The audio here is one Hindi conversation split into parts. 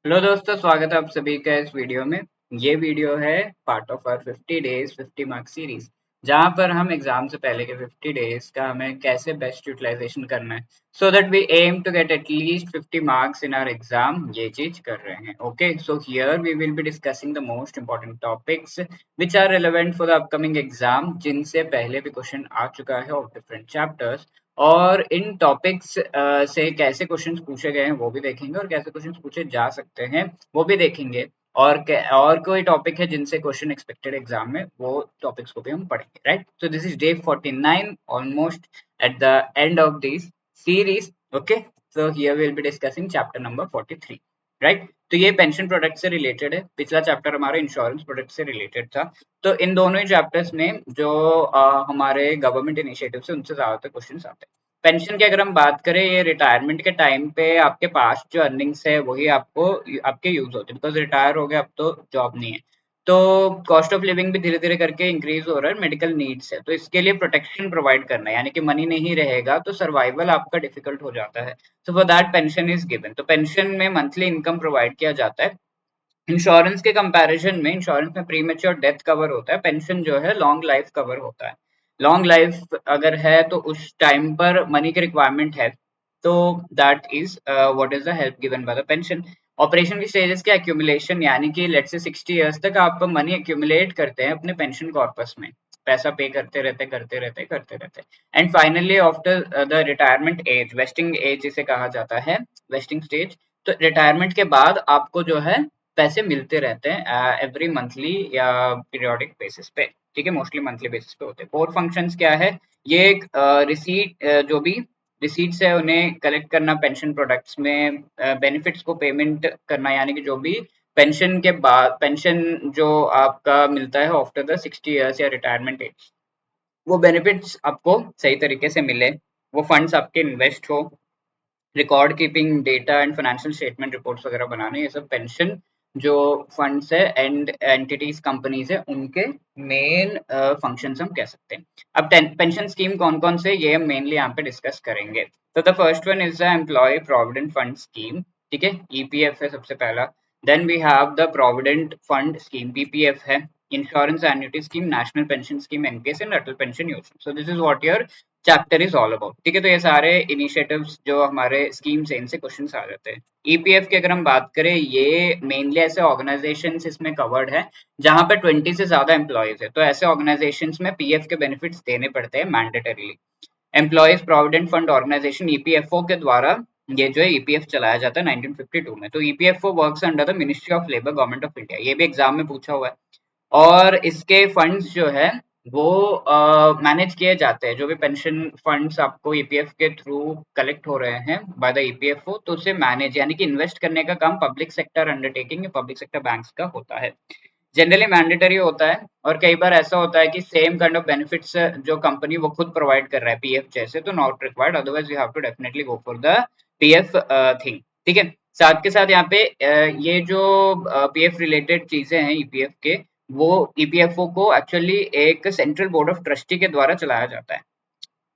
हेलो दोस्तों, स्वागत है आप सभी का इस वीडियो में। ये वीडियो है part of our 50 days 50 marks series, जहां पर हम एग्जाम से पहले के 50 डेज का हमें कैसे बेस्ट यूटिलाइजेशन करना है so that we aim to get at least 50 marks in our exam. ये चीज कर रहे हैं। Okay, so here we will be discussing the most important topics which are relevant for the upcoming exam, जिनसे पहले भी क्वेश्चन आ चुका है ऑफ डिफरेंट चैप्टर्स। और इन टॉपिक्स से कैसे क्वेश्चंस पूछे गए हैं वो भी देखेंगे, और कैसे क्वेश्चंस पूछे जा सकते हैं वो भी देखेंगे। और कोई टॉपिक है जिनसे क्वेश्चन एक्सपेक्टेड एग्जाम में, वो टॉपिक्स को भी हम पढ़ेंगे। Right, so this is day 49, almost at the end of this series. Okay, so here we will be discussing chapter number 43। Right, तो ये पेंशन प्रोडक्ट से रिलेटेड है। पिछला चैप्टर हमारा इंश्योरेंस प्रोडक्ट से रिलेटेड था। तो इन दोनों ही चैप्टर्स में जो हमारे गवर्नमेंट इनिशिएटिव से उनसे ज्यादातर क्वेश्चन आते हैं। पेंशन की अगर हम बात करें, ये रिटायरमेंट के टाइम पे आपके पास जो अर्निंग्स है वही आपको आपके यूज होते हैं, बिकॉज रिटायर हो गए, अब तो जॉब नहीं है। तो कॉस्ट ऑफ लिविंग भी धीरे धीरे करके इंक्रीज हो रहा है, मेडिकल नीड्स है, तो इसके लिए प्रोटेक्शन प्रोवाइड करना है, यानी कि मनी नहीं रहेगा तो सर्वाइवल आपका डिफिकल्ट हो जाता है। So for that pension is given. तो पेंशन में मंथली इनकम प्रोवाइड किया जाता है। इंश्योरेंस के कंपैरिजन में, इंश्योरेंस में प्रीमेच्योर डेथ कवर होता है, पेंशन जो है लॉन्ग लाइफ कवर होता है। लॉन्ग लाइफ अगर है तो उस टाइम पर मनी की रिक्वायरमेंट है, तो that is what is the help given by the pension. Operation की स्टेजेस के एक्यूमुलेशन, यानी कि लेट्स से 60 इयर्स तक आप मनी एक्यूमुलेट करते हैं अपने पेंशन कॉर्पस में, पैसा पे करते रहते। And finally after the retirement age, vesting age जिसे कहा जाता है, वेस्टिंग स्टेज। तो रिटायरमेंट के बाद आपको जो है पैसे मिलते रहते हैं एवरी मंथली या पीरियोडिक बेसिस पे। ठीक है, मोस्टली मंथली बेसिस पे होते हैं। कोर फंक्शंस क्या है? ये एक रिसीट, जो भी रिसीट्स है उन्हें कलेक्ट करना, पेंशन प्रोडक्ट्स में बेनिफिट्स को पेमेंट करना, यानी कि जो भी पेंशन के बाद पेंशन जो आपका मिलता है आफ्टर द 60 इयर्स या रिटायरमेंट एज, वो बेनिफिट्स आपको सही तरीके से मिले, वो फंड्स आपके इन्वेस्ट हो, record keeping, data and financial statement reports वगैरह बनाने, ये सब पेंशन जो फंड्स है एंड एंटिटीज कंपनीज है उनके मेन फंक्शंस हम कह सकते हैं। अब पेंशन स्कीम कौन कौन से, ये हम मेनली यहाँ पे डिस्कस करेंगे। तो the first one is the employ provident fund scheme. ठीक है, ईपीएफ है सबसे पहला। Then we have the provident fund scheme, PPF है। Insurance annuity scheme, national pension scheme NPS, and Atal pension Yojana. So this is what your chapter is all about. ठीक है, तो ये सारे इनिशिएटिव्स जो हमारे स्कीम्स हैं इनसे क्वेश्चंस आ जाते हैं। ईपीएफ की अगर हम बात करें, ये मेनली ऐसे ऑर्गेनाइजेशंस इसमें कवर्ड है जहां पे 20 से ज्यादा एम्प्लॉयज है, तो ऐसे ऑर्गेनाइजेशंस में पीएफ के बेनिफिट्स देने पड़ते हैं mandatorily. Employees provident fund organisation, EPFO के द्वारा ये जो है ईपीएफ चलाया जाता है 1952 में। तो EPFO works under the ministry of labour, government of India. ये भी एग्जाम में पूछा हुआ है। और इसके फंड्स जो है वो मैनेज किए जाते हैं, जो भी पेंशन फंड्स आपको ईपीएफ के थ्रू कलेक्ट हो रहे हैं बाय द ईपीएफओ, तो उसे मैनेज यानी कि इन्वेस्ट करने का काम public sector undertaking, public sector banks का होता है। जनरली मैंडेटरी होता है, और कई बार ऐसा होता है कि सेम काइंड ऑफ बेनिफिट्स जो कंपनी वो खुद प्रोवाइड कर रहा है पीएफ जैसे, तो not required, otherwise you have to definitely go for the PF thing. ठीक है, साथ के साथ यहाँ पे ये जो पीएफ रिलेटेड चीजें हैं ईपीएफ के, वो ईपीएफओ को एक्चुअली एक सेंट्रल बोर्ड ऑफ ट्रस्टी के द्वारा चलाया जाता है।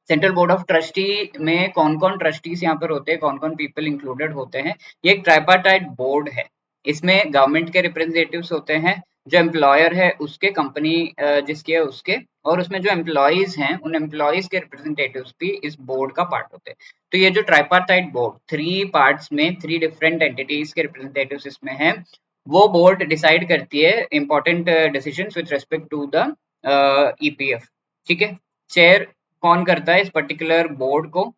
सेंट्रल बोर्ड ऑफ ट्रस्टी में कौन कौन ट्रस्टीज यहाँ पर होते हैं, कौन कौन पीपल इंक्लूडेड होते हैं? ये एक ट्राइपार्टाइट बोर्ड है। इसमें गवर्नमेंट के रिप्रेजेंटेटिव्स होते हैं, जो एम्प्लॉयर है उसके, कंपनी जिसकी है उसके, और उसमें जो एम्प्लॉयज हैं उन एम्प्लॉयज के रिप्रेजेंटेटिव्स भी इस बोर्ड का पार्ट होते हैं। तो ये जो ट्राइपार्टाइट बोर्ड, थ्री पार्ट्स में थ्री डिफरेंट एंटिटीज के रिप्रेजेंटेटिव्स इसमें हैं, वो बोर्ड डिसाइड करती है important decisions with respect to the EPF. ठीक है, चेयर कौन करता है इस पर्टिकुलर बोर्ड को?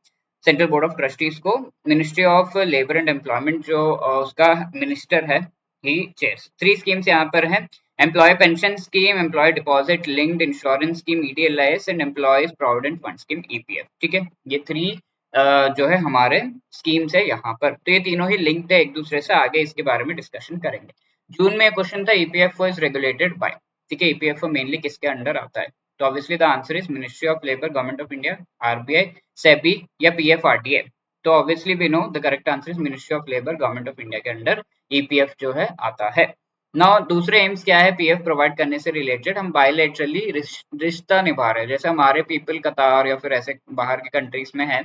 सेंट्रल बोर्ड ऑफ ट्रस्टीज को ministry of labour and employment जो उसका मिनिस्टर है, ही चेयर्स। थ्री स्कीम्स यहाँ पर हैं: employ pension scheme, employ deposit linked insurance scheme EDLIS, and employees provident fund scheme EPF. ठीक है, ये थ्री जो है हमारे स्कीम्स है यहाँ पर। तो ये तीनों ही लिंक्ड है एक दूसरे से, आगे इसके बारे में डिस्कशन करेंगे। जून में क्वेश्चन था ईपीएफओ इज रेगुलेटेड बाय। ठीक है, ईपीएफओ मेनली किसके अंडर आता है? तो obviously the answer is ministry of labour, government of India, RBI, SEBI या पीएफआरडीए। तो obviously we know the correct answer is ministry of labour, government of India के अंडर ईपीएफ जो है आता है। नाउ दूसरे एम्स क्या है पीएफ प्रोवाइड करने से रिलेटेड? हम बायलैटरली रिश्ता निभा रहे हैं, जैसे हमारे पीपल कतार या फिर ऐसे बाहर के कंट्रीज में है,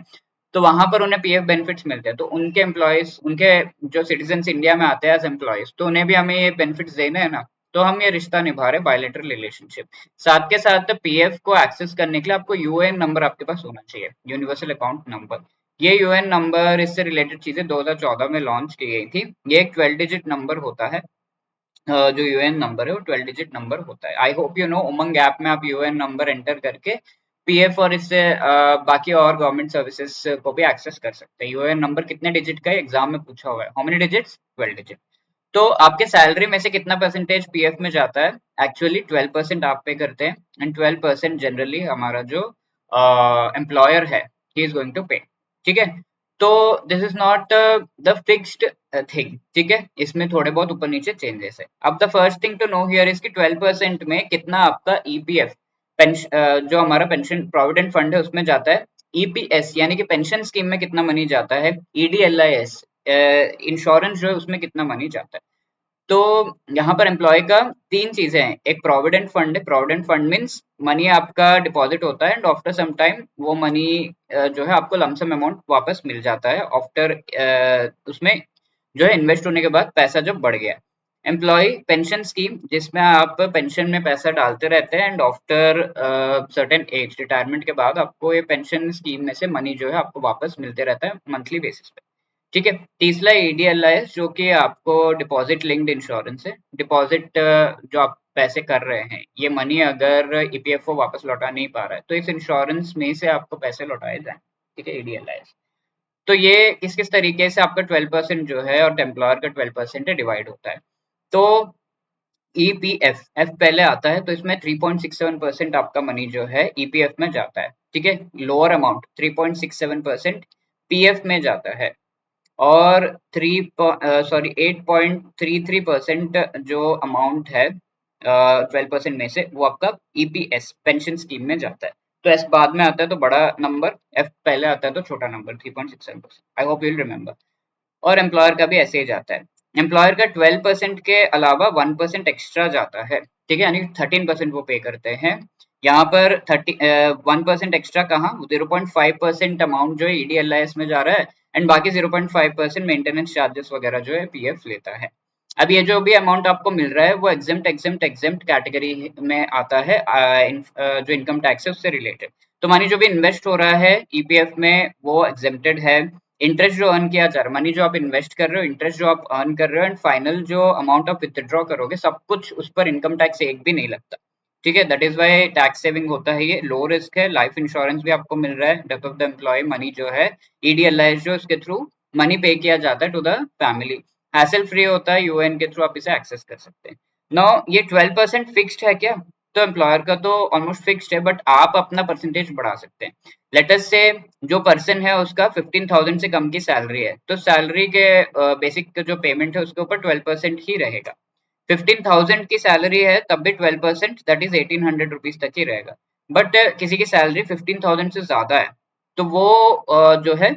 तो वहां पर उन्हें पीएफ बेनिफिट्स मिलते हैं। तो उनके एम्प्लॉयज, उनके जो सिटीजन इंडिया में आते हैं एज एम्प्लॉयज, तो उन्हें भी हमें ये बेनिफिट्स देने हैं ना, तो हम ये रिश्ता निभा रहे बायलैटरल रिलेशनशिप। साथ के साथ पीएफ को एक्सेस करने के लिए आपको यूएएन नंबर आपके पास होना चाहिए, यूनिवर्सल अकाउंट नंबर। ये यूएएन नंबर, इससे रिलेटेड चीजें 2014 में लॉन्च की गई थी। ये एक 12 डिजिट नंबर होता है। जो यूएएन नंबर है वो 12 डिजिट नंबर होता है। आई hope you know, Umang app में आप यूएएन नंबर एंटर करके पीएफ और इससे बाकी और गवर्नमेंट सर्विसेज को भी एक्सेस कर सकते हैं। यूएएन नंबर कितने डिजिट का है, एग्जाम में पूछा हुआ है। How many digits? 12 डिजिट। तो आपके सैलरी में से कितना परसेंटेज पीएफ में जाता है? एक्चुअली 12% आप पे करते हैं, एंड 12% जनरली हमारा जो एम्प्लॉयर है, ही इज गोइंग टू पे। ठीक है, तो this is not the fixed thing. ठीक है, इसमें थोड़े बहुत ऊपर नीचे चेंजेस है। अब the first thing to know here is कि 12% में कितना आपका ईपीएफ पेंशन, जो हमारा पेंशन प्रोविडेंट फंड है उसमें जाता है। ईपीएस यानी कि पेंशन स्कीम में कितना मनी जाता है। ईडीएलआईएस इंश्योरेंस जो है उसमें कितना मनी जाता है। तो यहाँ पर एम्प्लॉय का तीन चीजें हैं। एक प्रोविडेंट फंड है। प्रोविडेंट फंड मीन्स मनी आपका डिपॉजिट होता है एंड आफ्टर सम टाइम वो मनी जो है आपको लमसम अमाउंट वापस मिल जाता है आफ्टर उसमें जो है इन्वेस्ट होने के बाद पैसा जब बढ़ गया। एम्प्लॉय पेंशन स्कीम, जिसमें आप पेंशन में पैसा डालते रहते हैं and after certain age, retirement के बाद आपको ये पेंशन स्कीम में से मनी जो है आपको वापस मिलते रहता है मंथली बेसिस पे। ठीक है, तीसरा ईडीएलआईएस जो कि आपको डिपॉजिट लिंक्ड इंश्योरेंस है। डिपॉजिट जो आप पैसे कर रहे हैं, ये मनी अगर ईपीएफओ वापस लौटा नहीं पा रहा है तो इस इंश्योरेंस में से आपको पैसे लौटाए जाए। ठीक है, ईडीएलआईएस। तो ये किस किस तरीके से आपका 12% जो है और एम्प्लॉयर का 12% है डिवाइड होता है। तो ईपीएफ एफ पहले आता है, तो इसमें 3.67% आपका मनी जो है ईपीएफ में जाता है। ठीक है, लोअर अमाउंट 3.67% पीएफ में जाता है, और 8.33% जो अमाउंट है 12% में से वो आपका ईपीएस पेंशन स्कीम में जाता है। तो एस बाद में आता है तो बड़ा नंबर, एफ पहले आता है तो छोटा number 3.67%। I hope you will remember. और एम्प्लॉयर का भी ऐसे ही जाता है। एम्प्लॉयर का 12% के अलावा 1% एक्स्ट्रा जाता है। ठीक है, यानी 13% वो पे करते हैं। यहाँ पर 1% एक्स्ट्रा कहाँ, 0.5% अमाउंट जो है ईडीएलआईएस में जा रहा है, एंड बाकी 0.5% मेंटेनेंस चार्जेस वगैरह जो है पीएफ लेता है। अब ये जो भी अमाउंट आपको मिल रहा है वो एग्जेम्प्ट कैटेगरी में आता है, जो इनकम टैक्स है उससे रिलेटेड। तो मानी जो भी इन्वेस्ट हो रहा है ईपीएफ में वो एग्जेम्प्टेड है। इंटरेस्ट जो अर्न किया जा रहा है, मनी जो आप इन्वेस्ट कर रहे हो, इंटरेस्ट जो आप अर्न कर रहे हो, एंड फाइनल जो अमाउंट आप विथड्रॉ करोगे, सब कुछ उस पर इनकम टैक्स एक भी नहीं लगता। ठीक है, that is why tax saving होता है। ये लो रिस्क है। लाइफ इंश्योरेंस भी आपको मिल रहा है, death of the employee money जो है ईडीएलआईएस जो उसके थ्रू मनी पे किया जाता है to the family. Hassle free होता है, यूएन के थ्रू आप इसे एक्सेस कर सकते हैं। नाउ ये 12% फिक्स्ड है क्या? तो एम्प्लॉयर का तो ऑलमोस्ट फिक्स्ड है, बट आप अपना परसेंटेज बढ़ा सकते हैं। लेट अस से जो पर्सन है उसका 15,000 से कम की सैलरी है, तो सैलरी के बेसिक जो पेमेंट है उसके ऊपर 12% ही रहेगा। 15,000 की सैलरी है तब भी 12%, दैट इज 1800 रुपीज तक ही रहेगा। बट किसी की सैलरी 15,000 से ज्यादा है तो वो जो है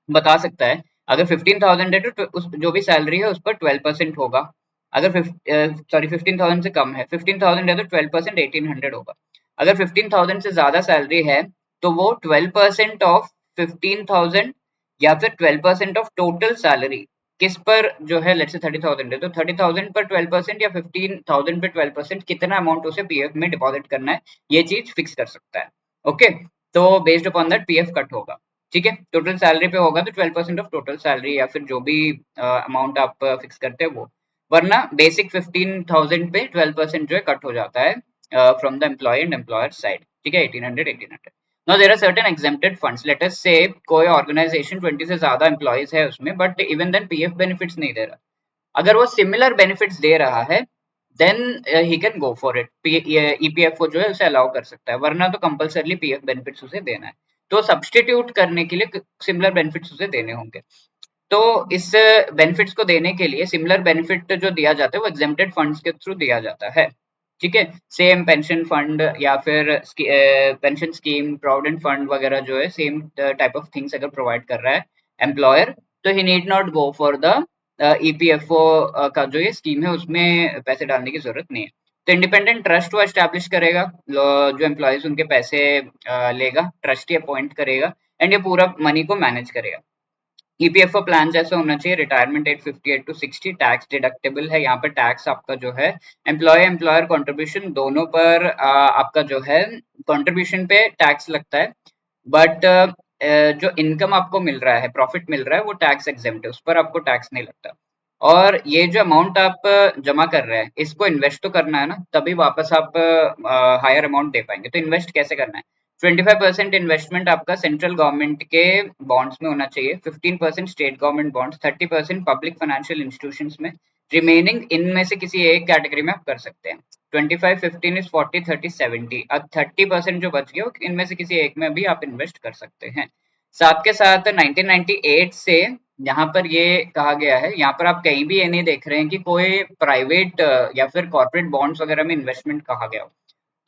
बता सकता है, अगर 15,000 है तो उस जो भी सैलरी है उस पर 12% होगा। अगर 15,000 से कम है, 15,000 है तो 12% 1800 होगा। अगर 15,000 से ज्यादा सैलरी है तो वो 12% ऑफ 15,000 या फिर 12% ऑफ टोटल सैलरी किस पर जो है, लेट्स से 30,000 है तो 30,000 पर 12% या 15,000 पे 12%, कितना अमाउंट उसे पीएफ में डिपॉजिट करना है ये चीज फिक्स कर सकता है। ओके, तो based upon that PF cut होगा। ठीक है, टोटल सैलरी पे होगा तो 12% ऑफ टोटल सैलरी या फिर जो भी अमाउंट आप फिक्स करते हैं वो, वरना बेसिक 15,000 पे 12% जो है कट हो जाता है from the employee and employer side. ठीक है, 1800। Now there are certain exempted funds. Let us से कोई ऑर्गेनाइजेशन 20 से ज्यादा एम्प्लॉयज है उसमें, but even then PF benefits नहीं दे रहा। अगर वो सिमिलर बेनिफिट्स दे रहा है then he can go for it. EPFO जो है उसे अलाउ कर सकता है, वरना तो कंपलसरली पीएफ बेनिफिट्स उसे देना है। तो सब्सटीट्यूट करने के लिए सिमिलर बेनिफिट्स उसे देने होंगे। तो इस बेनिफिट्स को देने के लिए सिमिलर बेनिफिट जो दिया जाता है वो एग्जेम्प्टेड फंड्स के थ्रू दिया जाता है। ठीक है, सेम पेंशन फंड या फिर पेंशन स्कीम, प्रोविडेंट फंड वगैरह जो है सेम टाइप ऑफ थिंग्स अगर प्रोवाइड कर रहा है एम्प्लॉयर, तो he need not go for the EPFO का जो ये स्कीम है उसमें पैसे डालने की जरूरत नहीं है। तो इंडिपेंडेंट ट्रस्ट वो एस्टैब्लिश करेगा, जो एम्प्लॉयज उनके पैसे लेगा, ट्रस्टी अपॉइंट करेगा, एंड ये पूरा मनी को मैनेज करेगा। ईपीएफओ प्लान जैसा होना चाहिए, retirement at 58 to 60, tax deductible है, यहाँ पर टैक्स आपका जो है एम्प्लॉयर कंट्रीब्यूशन दोनों पर आपका जो है कंट्रीब्यूशन पे टैक्स लगता है, बट जो इनकम आपको मिल रहा है, प्रॉफिट मिल रहा है, वो टैक्स एग्जेम्प्ट है, उस पर आपको टैक्स नहीं लगता। और ये जो अमाउंट आप जमा कर रहे हैं, इसको इन्वेस्ट तो करना है ना, तभी वापस आप हायर अमाउंट दे पाएंगे। तो इन्वेस्ट कैसे करना है? 25% इन्वेस्टमेंट आपका सेंट्रल गवर्नमेंट के बॉन्ड्स में होना चाहिए, 15% state government bonds, 30% public financial institutions में, रिमेनिंग इनमें से किसी एक कैटेगरी में आप कर सकते हैं। 25, 15 इज 40, 30, 70। अब 30% जो बच गया इनमें से किसी एक में भी आप इन्वेस्ट कर सकते हैं। साथ के साथ 1998 से यहाँ पर ये कहा गया है, यहाँ पर आप कहीं भी ये नहीं देख रहे हैं कि कोई प्राइवेट या फिर कॉर्पोरेट बॉन्ड्स वगैरह में इन्वेस्टमेंट कहा गया हो।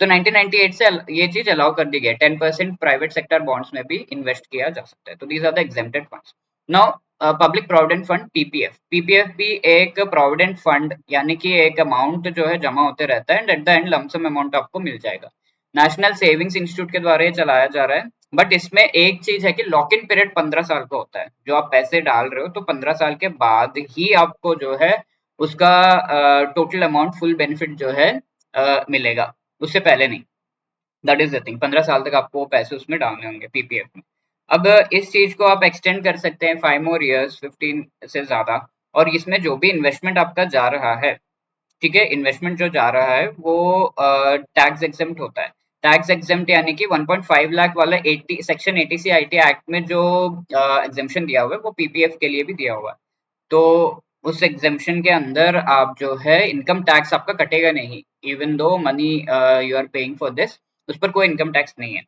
तो 1998 से ये चीज अलाउ कर दी गई है, 10% प्राइवेट सेक्टर बॉन्ड्स में भी इन्वेस्ट किया जा सकता है। तो these are the exempted funds. Now public provident fund, PPF. PPF भी एक प्रोविडेंट फंड, यानी कि एक अमाउंट जो है जमा होते रहता है and eight the and lump sum amount आपको मिल जाएगा। नेशनल सेविंग्स इंस्टीट्यूट के द्वारा ये चलाया जा रहा है, बट इसमें एक चीज है कि लॉक इन पीरियड 15 साल का होता है। जो आप पैसे डाल रहे हो तो 15 साल के बाद ही आपको जो है उसका टोटल अमाउंट, फुल बेनिफिट जो है मिलेगा, उससे पहले नहीं। दैट इज द थिंग, 15 साल तक आपको पैसे उसमें डालने होंगे पीपीएफ में। अब इस चीज को आप एक्सटेंड कर सकते हैं 5 मोर ईयर्स, 15 से ज्यादा। और इसमें जो भी इन्वेस्टमेंट आपका जा रहा है, ठीक है, इन्वेस्टमेंट जो जा रहा है वो टैक्स एग्जेम्प्ट होता है। टैक्स एग्जेम्प्ट यानी कि 1.5 लाख वाला 80 सेक्शन 80 सी आईटी एक्ट में जो एग्जेम्पशन दिया हुआ है वो पीपीएफ के लिए भी दिया हुआ है। तो उस एग्जेम्पशन के अंदर आप जो है इनकम टैक्स आपका कटेगा नहीं, even though money you are paying for this, उस पर कोई इनकम टैक्स नहीं है।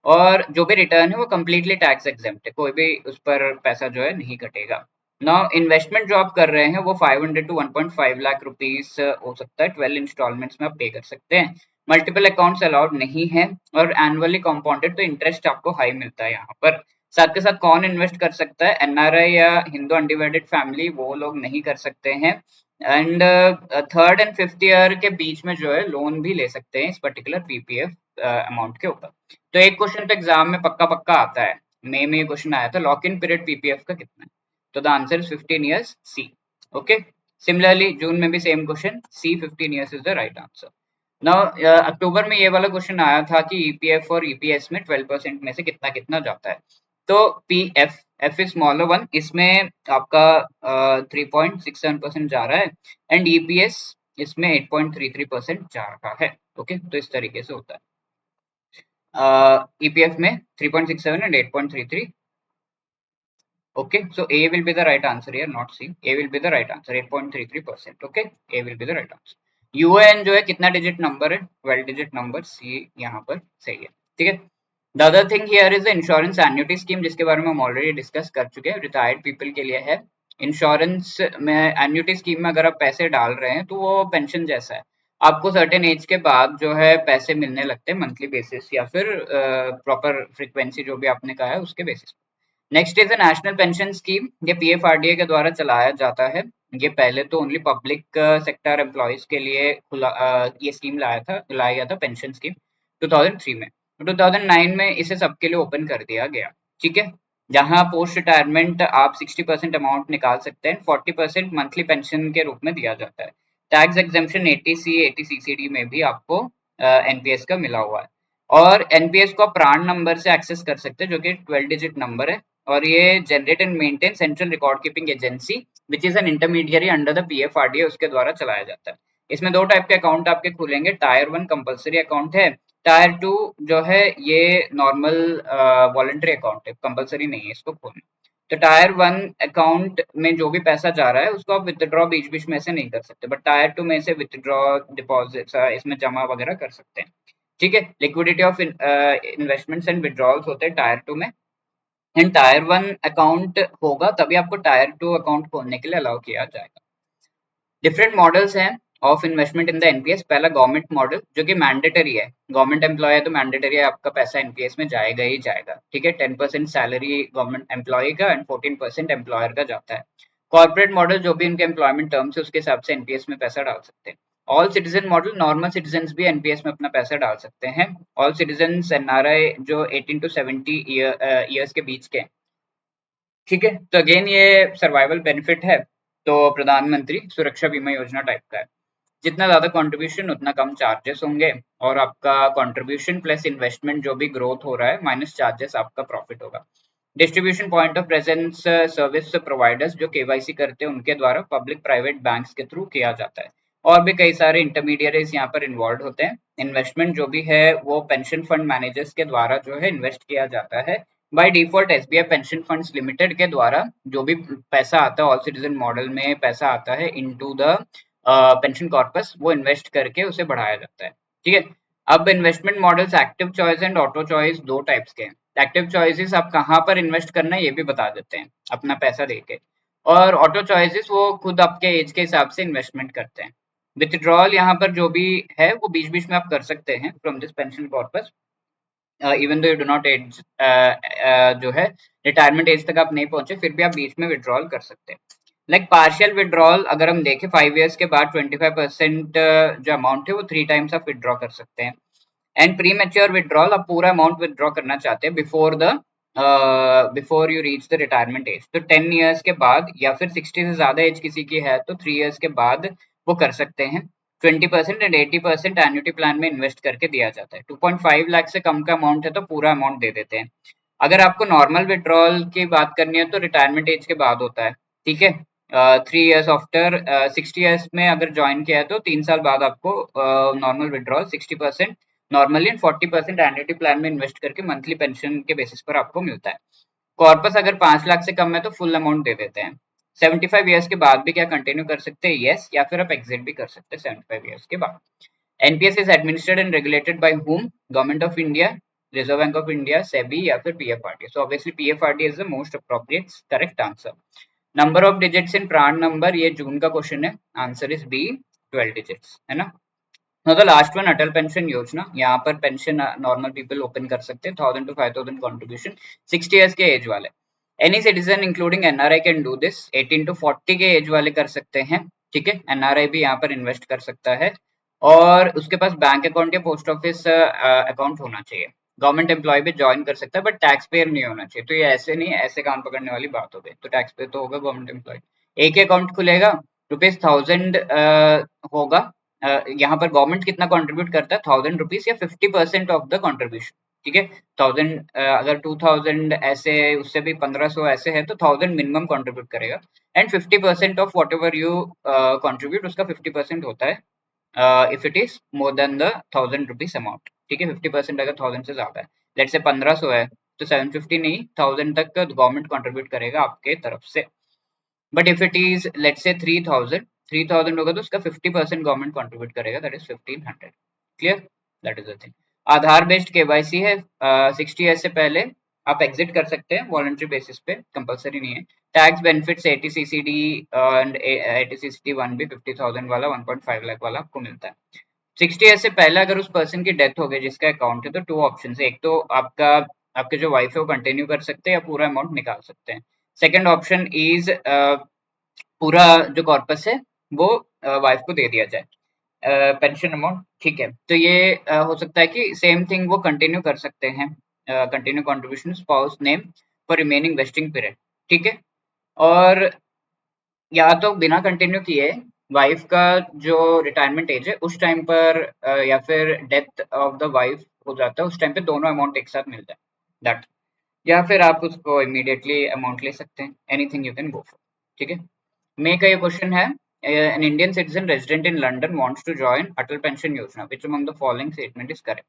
और जो भी रिटर्न है वो कम्प्लीटली टैक्स एग्जेम्प्ट है, कोई भी उस पर पैसा जो है नहीं कटेगा। नाउ इन्वेस्टमेंट जो आप कर रहे हैं वो 500 टू 1.5 लाख रुपीस हो सकता है, 12 इंस्टॉलमेंट्स में आप पे कर सकते हैं। मल्टीपल अकाउंट्स अलाउड नहीं है, और एनुअली कंपाउंडेड, तो इंटरेस्ट आपको हाई मिलता है यहाँ पर। साथ के साथ कौन इन्वेस्ट कर सकता है? एनआरआई या हिंदू अनडिवाइडेड फैमिली, वो लोग नहीं कर सकते हैं। And third and fifth year के बीच में जो है लोन भी ले सकते हैं इस पर्टिकुलर पीपीएफ अमाउंट के ऊपर। तो एक क्वेश्चन तो एग्जाम में पक्का पक्का आता है, मई में ये क्वेश्चन आया था, लॉक इन पीरियड पीपीएफ का कितना है? तो the answer is 15 years, C. Okay, similarly June में भी same question, C 15 years is the right answer. Now October में ये वाला क्वेश्चन आया था कि ईपीएफ और ईपीएस में 12% में से कितना कितना जाता है। तो P F, F is smaller one, इसमें आपका 3.67% जा रहा है, एंड ईपीएस इसमें 8.33% जा रहा है। ओके, तो इस तरीके से होता है। ईपीएफ में 3.67 and 8.33। Okay, so A will be the right answer here, not C. A will be the right answer, 8.33%. Okay, A will be the right answer. UAN जो है कितना डिजिट नंबर है? 12 डिजिट नंबर, C यहाँ पर सही है। ठीक है, the other thing here is the insurance annuity scheme, जिसके बारे में हम ऑलरेडी डिस्कस कर चुके हैं, रिटायर्ड पीपल के लिए है। इंश्योरेंस में एन्युटी स्कीम में अगर आप पैसे डाल रहे हैं तो वो पेंशन जैसा है, आपको सर्टेन एज के बाद जो है पैसे मिलने लगते हैं मंथली बेसिस या फिर प्रॉपर फ्रीक्वेंसी जो भी आपने कहा है उसके basis. Next is a national pension scheme, ये पीएफआरडीए के द्वारा चलाया जाता है। ये पहले तो ओनली पब्लिक सेक्टर एम्प्लॉयज के लिए ये स्कीम लाया गया था पेंशन स्कीम 2003 में। 2009 में इसे सबके लिए ओपन कर दिया गया। ठीक है, जहां पोस्ट रिटायरमेंट आप 60% अमाउंट निकाल सकते हैं, 40% मंथली पेंशन के रूप में दिया जाता है। टैक्स एग्जेम्पशन 80C 80CCD में भी आपको एनपीएस का मिला हुआ है। और एनपीएस को आप प्राण नंबर से एक्सेस कर सकते हैं, जो कि 12 डिजिट नंबर है। और ये generate and maintain central record keeping agency which is an intermediary under the PFRDA, उसके द्वारा चलाया जाता है। इसमें दो टाइप के अकाउंट आपके खुलेंगे, टायर 1 कंपलसरी अकाउंट है, टायर 2 जो है ये नॉर्मल वॉलंटरी अकाउंट है, कंपलसरी नहीं है इसको खोलना। तो टायर 1 अकाउंट में जो भी पैसा जा रहा है उसको आप विथड्रॉ बीच बीच में से नहीं कर सकते, बट टायर 2 में से विथड्रॉ, डिपॉजिट इसमें जमा वगैरह कर सकते हैं। ठीक है, liquidity of investments and withdrawals होते हैं टायर 2 में। एंड टायर 1 अकाउंट होगा तभी आपको टायर 2 अकाउंट खोलने के लिए अलाउ किया जाएगा। डिफरेंट मॉडल्स हैं of investment in the NPS. पहला गवर्नमेंट मॉडल, जो कि मैंडेटरी है, गवर्नमेंट एम्प्लॉय है तो मैंडेटरी है, आपका पैसा एनपीएस में जाएगा ही जाएगा। ठीक है, 10% सैलरी गवर्नमेंट एम्प्लॉय का एंड 14% एम्प्लॉयर का जाता है। कॉर्पोरेट मॉडल, जो भी इनके एम्प्लॉयमेंट टर्म्स है उसके हिसाब से एनपीएस में पैसा डाल सकते हैं। All citizen model, normal citizen भी एनपीएस में अपना पैसा डाल सकते हैं। ऑल सिटीजन एनआरआई जो 18 to 70 ईयर्स के बीच के, ठीक है। तो अगेन ये सर्वाइवल बेनिफिट है, तो प्रधानमंत्री सुरक्षा बीमा योजना टाइप का है। जितना ज्यादा कंट्रीब्यूशन उतना कम चार्जेस होंगे, और आपका कंट्रीब्यूशन प्लस इन्वेस्टमेंट जो भी ग्रोथ हो रहा है माइनस चार्जेस आपका प्रॉफिट होगा। Distribution point of presence service providers जो केवाईसी करते हैं उनके द्वारा पब्लिक प्राइवेट बैंक्स के थ्रू किया जाता है, और भी कई सारे इंटरमीडिएट्स यहाँ पर इन्वॉल्व होते हैं। इन्वेस्टमेंट जो भी है वो पेंशन फंड मैनेजर्स के द्वारा जो है इन्वेस्ट किया जाता है। By default SBI pension funds limited के द्वारा जो भी पैसा आता है ऑल सिटीजन मॉडल में पैसा आता है इनटू द पेंशन कॉर्पस, वो इन्वेस्ट करके उसे बढ़ाया जाता है, ठीक है। अब investment models active choice and auto choice दो टाइप्स के हैं। एक्टिव चॉइसेस आप कहाँ पर इन्वेस्ट करना है ये भी बता देते हैं अपना पैसा देके, और ऑटो चॉइसेस वो खुद आपके एज के हिसाब से इन्वेस्टमेंट करते हैं। विथड्रॉल यहाँ पर जो भी है वो बीच बीच में आप कर सकते हैं from this pension corpus, even though you do not age जो है रिटायरमेंट एज तक आप नहीं पहुंचे फिर भी आप बीच में विड्रॉल कर सकते हैं। लाइक पार्शियल विड्रॉल अगर हम देखें 5 ईयर्स के बाद 25% जो अमाउंट है वो 3 टाइम्स आप विड्रॉ कर सकते हैं। एंड प्री मेच्योर विड्रॉल आप पूरा अमाउंट विड्रॉ करना चाहते हैं before you reach the retirement as, तो 10 ईयर्स के बाद या फिर 60 से ज्यादा एज किसी की है तो 3 ईयर्स के बाद वो कर सकते हैं। 20% एंड 80% एन्युटी प्लान में इन्वेस्ट करके दिया जाता है। 2.5 लाख से कम का अमाउंट है तो पूरा अमाउंट दे देते हैं। अगर आपको नॉर्मल विड्रॉल की बात करनी है तो रिटायरमेंट एज के बाद होता है, ठीक है। 3 ईयर्स आफ्टर 60 ईयर्स में अगर ज्वाइन किया है तो 3 साल बाद आपको normal withdrawal 60% normally and 40% annuity plan में इन्वेस्ट करके मंथली पेंशन के बेसिस पर आपको मिलता है। कॉर्पस अगर 5 लाख से कम है तो फुल अमाउंट दे देते हैं। 75 ईयर्स के बाद भी क्या कंटिन्यू कर सकते हैं? यस, या फिर आप एग्जिट भी कर सकते हैं 75 ईयर्स के बाद। NPS is administered and regulated by whom? Government of India, Reserve Bank of India, SEBI या फिर PFRD. So obviously PFRD is the most appropriate correct answer. Number of digits in PRAN number, ये जून का क्वेश्चन है, आंसर इज बी 12 डिजिट्स, है ना। Now the last one, Atal pension योजना, यहाँ पर पेंशन नॉर्मल पीपल ओपन कर सकते हैं 1000 to 5000 कंट्रीब्यूशन 60 ईयर्स के एज वाले। Any citizen including NRI can do this, 18 to 40 के एज वाले कर सकते हैं, ठीक है। एनआरआई भी यहाँ पर इन्वेस्ट कर सकता है, और उसके पास बैंक अकाउंट या पोस्ट ऑफिस अकाउंट होना चाहिए। गवर्नमेंट एम्प्लॉय भी ज्वाइन कर सकता है बट टैक्स पेयर नहीं होना चाहिए, तो ये ऐसे नहीं, ऐसे कान पकड़ने वाली बात हो गई, तो टैक्स पेयर तो होगा गवर्नमेंट एम्प्लॉय। एक अकाउंट खुलेगा, रुपीज 1000 होगा। यहाँ पर गवर्नमेंट कितना कंट्रीब्यूट करता है? 1000 रुपीज या 50% ऑफ द कंट्रीब्यूशन, ठीक है। 1000 अगर 2000 ऐसे उससे भी 1500 ऐसे है तो 1000 मिनिमम कंट्रीब्यूट करेगा, and 50% of what ever you contribute उसका 50% होता है if it is more than the 1000 rupees amount, ठीक है। 50% अगर 1000 से ज्यादा है, लेट से 1500 है तो 750 नहीं 1000 तक गवर्नमेंट कंट्रीब्यूट करेगा आपके तरफ से। But if it is let से 3000 होगा तो उसका 50% गवर्नमेंट कंट्रीब्यूट करेगा, that is 1500। Clear? That is the thing. Aadhaar based KYC है, 60 ईयर्स से पहले आप एग्जिट कर सकते हैं वॉलंटरी बेसिस पे, कंपलसरी नहीं है। टैक्स बेनिफिट्स एटीसीसीडी एंड एटीसीसीडी 1 भी 50,000 वाला 1.5 लाख वाला आपको मिलता है। 60 ईयर्स से पहले अगर उस पर्सन की डेथ हो गई जिसका अकाउंट है तो टू ऑप्शन है, एक तो आपके जो वाइफ है वो कंटिन्यू कर सकते हैं या पूरा अमाउंट निकाल सकते हैं। सेकंड ऑप्शन इज पूरा जो कॉर्पस है वो वाइफ को दे दिया जाए पेंशन अमाउंट, ठीक है। तो ये हो सकता है कि सेम थिंग वो कंटिन्यू कर सकते हैं, continue contribution spouse name for remaining vesting period, ठीक है। और या तो बिना कंटिन्यू किए वाइफ का जो रिटायरमेंट एज है उस टाइम पर या फिर डेथ ऑफ द वाइफ हो जाता है उस टाइम पे दोनों अमाउंट एक साथ मिलता है दैट, या फिर आप उसको इमीडिएटली अमाउंट ले सकते हैं, anything you can go for, ठीक है। मे का ये क्वेश्चन है, an Indian citizen resident in London wants to join Atal pension Yojana, which among the following statement is correct?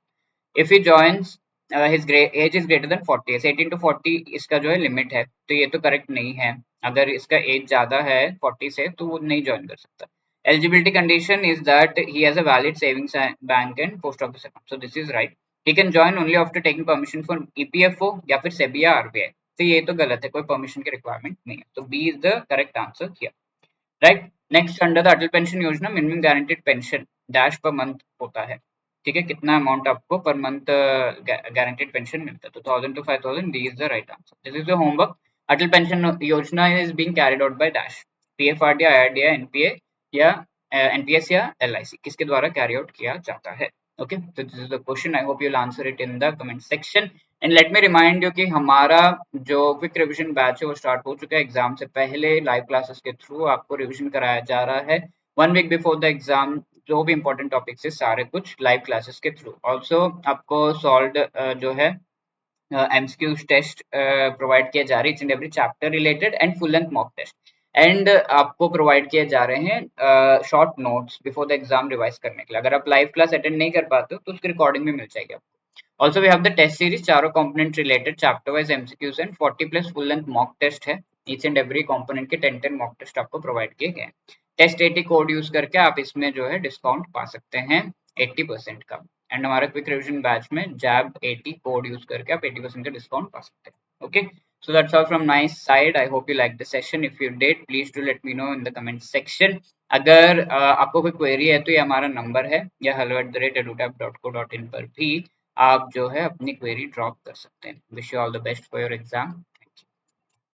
If he joins his age is greater than 40, 18 to 40 इसका जो है लिमिट है, तो ये तो करेक्ट नहीं है। अगर इसका एज ज्यादा है 40 से तो वो नहीं ज्वाइन कर सकता। Eligibility condition is that he has a valid savings bank and post office account, so this is right. He can join only after taking permission from EPFO या फिर सेबी या आरबीआई, तो ये तो गलत है, कोई परमिशन की रिक्वायरमेंट नहीं है, तो B is the correct answer here, right. Next, under the Atal pension Yojana minimum guaranteed pension dash per month होता है, ठीक है। कितना अमाउंट आपको पर मंथ गारंटीड पेंशन मिलता है, तो 1000 to 5000, D is the right answer. This is the homework. Atal pension Yojana is being carried out by dash, PFRD, IRDI, NPA या एनपीएस या एलआईसी किसके द्वारा कैरी आउट किया जाता है? ओके, तो this is the question. I hope you will answer it in the comment section. And let me remind you कि हमारा जो क्विक रिवीजन बैच है वो स्टार्ट हो चुका है। एग्जाम से पहले लाइव क्लासेस के थ्रू आपको रिवीजन कराया जा रहा है 1 वीक बिफोर द एग्जाम। जो भी इंपॉर्टेंट टॉपिक्स है सारे कुछ लाइव क्लासेस के थ्रू। ऑल्सो आपको सॉल्व जो है एमसीक्यूज टेस्ट प्रोवाइड किए जा रहे हैं, each and every chapter related and full length mock test. And आपको प्रोवाइड किए जा रहे हैं short notes before the exam revise करने के लिए। अगर आप लाइव क्लास अटेंड नहीं कर पाते हो तो उसकी रिकॉर्डिंग भी मिल जाएगी आपको। Also we have the test series, चारों component related chapter wise MCQs and 40+ full length mock test है। ईच एंड एवरी कंपोनेंट के 10 मॉक टेस्ट आपको प्रोवाइड किए गए। टेस्ट 80 कोड यूज करके आप इसमें जो है डिस्काउंट पा सकते हैं 80% का। एंड हमारे क्विक रिवीजन बैच में जैब 80 कोड यूज करके आप 80% का डिस्काउंट पा सकते हैं। Okay, so that's all from my side. I hope you liked the session. If you did, please do let me know in the comment section. अगर आपको कोई क्वेरी है तो ये हमारा नंबर है, या hello@edutap.co.in पर भी आप जो है अपनी क्वेरी ड्रॉप कर सकते हैं। Wish you all the best for your exam.